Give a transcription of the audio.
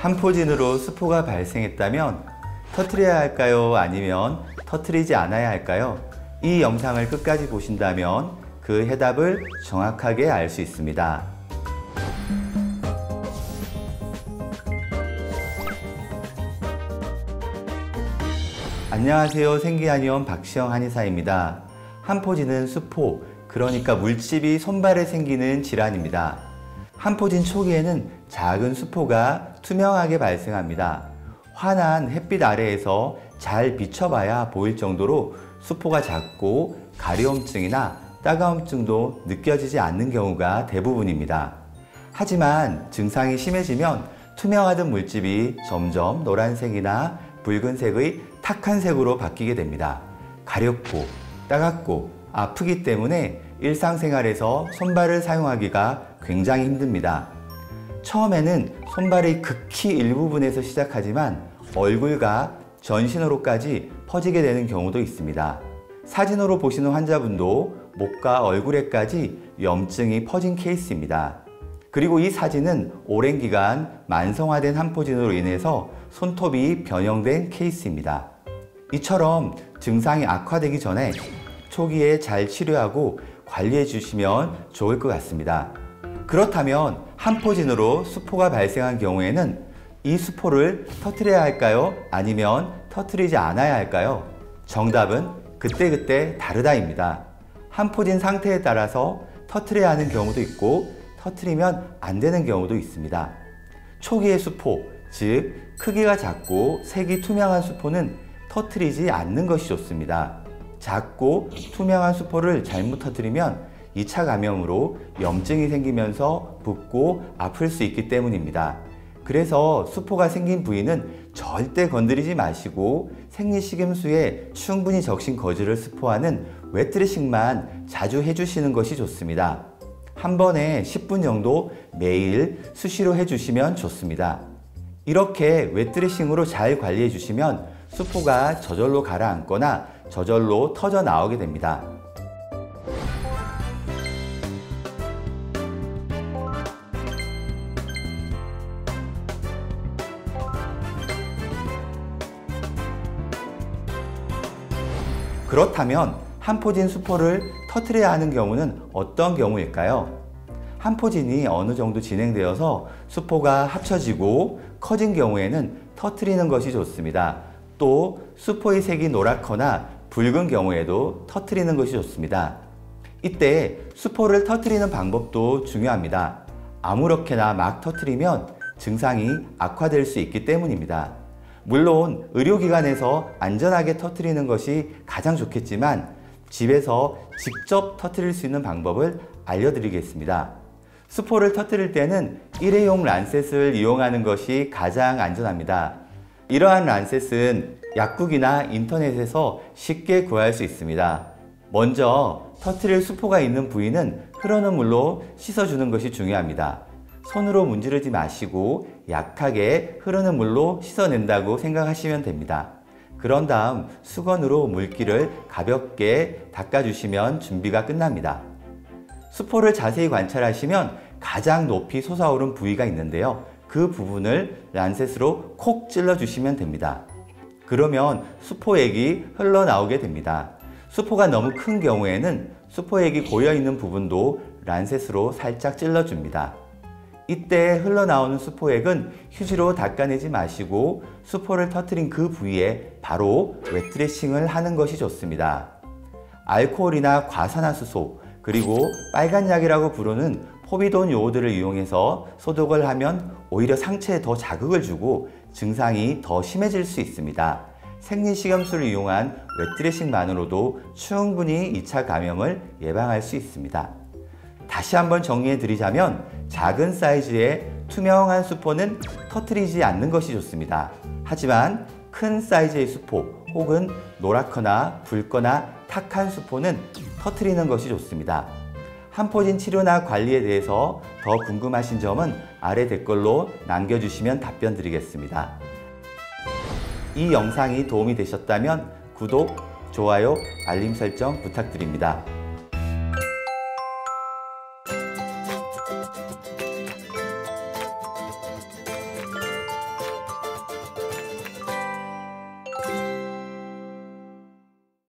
한포진으로 수포가 발생했다면 터뜨려야 할까요? 아니면 터뜨리지 않아야 할까요? 이 영상을 끝까지 보신다면 그 해답을 정확하게 알 수 있습니다. 안녕하세요. 생기한의원 박시영 한의사입니다. 한포진은 수포, 그러니까 물집이 손발에 생기는 질환입니다. 한포진 초기에는 작은 수포가 투명하게 발생합니다. 환한 햇빛 아래에서 잘 비춰봐야 보일 정도로 수포가 작고 가려움증이나 따가움증도 느껴지지 않는 경우가 대부분입니다. 하지만 증상이 심해지면 투명하던 물집이 점점 노란색이나 붉은색의 탁한 색으로 바뀌게 됩니다. 가렵고 따갑고 아프기 때문에 일상생활에서 손발을 사용하기가 굉장히 힘듭니다. 처음에는 손발의 극히 일부분에서 시작하지만 얼굴과 전신으로까지 퍼지게 되는 경우도 있습니다. 사진으로 보시는 환자분도 목과 얼굴에까지 염증이 퍼진 케이스입니다. 그리고 이 사진은 오랜 기간 만성화된 한포진으로 인해서 손톱이 변형된 케이스입니다. 이처럼 증상이 악화되기 전에 초기에 잘 치료하고 관리해 주시면 좋을 것 같습니다. 그렇다면 한포진으로 수포가 발생한 경우에는 이 수포를 터뜨려야 할까요? 아니면 터뜨리지 않아야 할까요? 정답은 그때그때 다르다입니다. 한포진 상태에 따라서 터뜨려야 하는 경우도 있고 터뜨리면 안 되는 경우도 있습니다. 초기의 수포, 즉 크기가 작고 색이 투명한 수포는 터뜨리지 않는 것이 좋습니다. 작고 투명한 수포를 잘못 터뜨리면 2차 감염으로 염증이 생기면서 붓고 아플 수 있기 때문입니다. 그래서 수포가 생긴 부위는 절대 건드리지 마시고 생리식염수에 충분히 적신 거즈를 스포하는 웨트드레싱만 자주 해주시는 것이 좋습니다. 한 번에 10분 정도 매일 수시로 해주시면 좋습니다. 이렇게 웨트드레싱으로 잘 관리해 주시면 수포가 저절로 가라앉거나 저절로 터져 나오게 됩니다. 그렇다면 한포진 수포를 터뜨려야 하는 경우는 어떤 경우일까요? 한포진이 어느 정도 진행되어서 수포가 합쳐지고 커진 경우에는 터뜨리는 것이 좋습니다. 또 수포의 색이 노랗거나 붉은 경우에도 터뜨리는 것이 좋습니다. 이때 수포를 터뜨리는 방법도 중요합니다. 아무렇게나 막 터뜨리면 증상이 악화될 수 있기 때문입니다. 물론 의료기관에서 안전하게 터뜨리는 것이 가장 좋겠지만 집에서 직접 터뜨릴 수 있는 방법을 알려드리겠습니다. 수포를 터뜨릴 때는 일회용 란셋을 이용하는 것이 가장 안전합니다. 이러한 란셋은 약국이나 인터넷에서 쉽게 구할 수 있습니다. 먼저 터뜨릴 수포가 있는 부위는 흐르는 물로 씻어주는 것이 중요합니다. 손으로 문지르지 마시고 약하게 흐르는 물로 씻어낸다고 생각하시면 됩니다. 그런 다음 수건으로 물기를 가볍게 닦아주시면 준비가 끝납니다. 수포를 자세히 관찰하시면 가장 높이 솟아오른 부위가 있는데요. 그 부분을 란셋으로 콕 찔러주시면 됩니다. 그러면 수포액이 흘러나오게 됩니다. 수포가 너무 큰 경우에는 수포액이 고여있는 부분도 란셋으로 살짝 찔러줍니다. 이때 흘러나오는 수포액은 휴지로 닦아내지 마시고 수포를 터뜨린 그 부위에 바로 웨트드레싱을 하는 것이 좋습니다. 알코올이나 과산화수소 그리고 빨간약이라고 부르는 포비돈 요오드를 이용해서 소독을 하면 오히려 상체에 더 자극을 주고 증상이 더 심해질 수 있습니다. 생리식염수를 이용한 웨트드레싱만으로도 충분히 2차 감염을 예방할 수 있습니다. 다시 한번 정리해 드리자면 작은 사이즈의 투명한 수포는 터뜨리지 않는 것이 좋습니다. 하지만 큰 사이즈의 수포 혹은 노랗거나 붉거나 탁한 수포는 터뜨리는 것이 좋습니다. 한포진 치료나 관리에 대해서 더 궁금하신 점은 아래 댓글로 남겨주시면 답변 드리겠습니다. 이 영상이 도움이 되셨다면 구독, 좋아요, 알림 설정 부탁드립니다.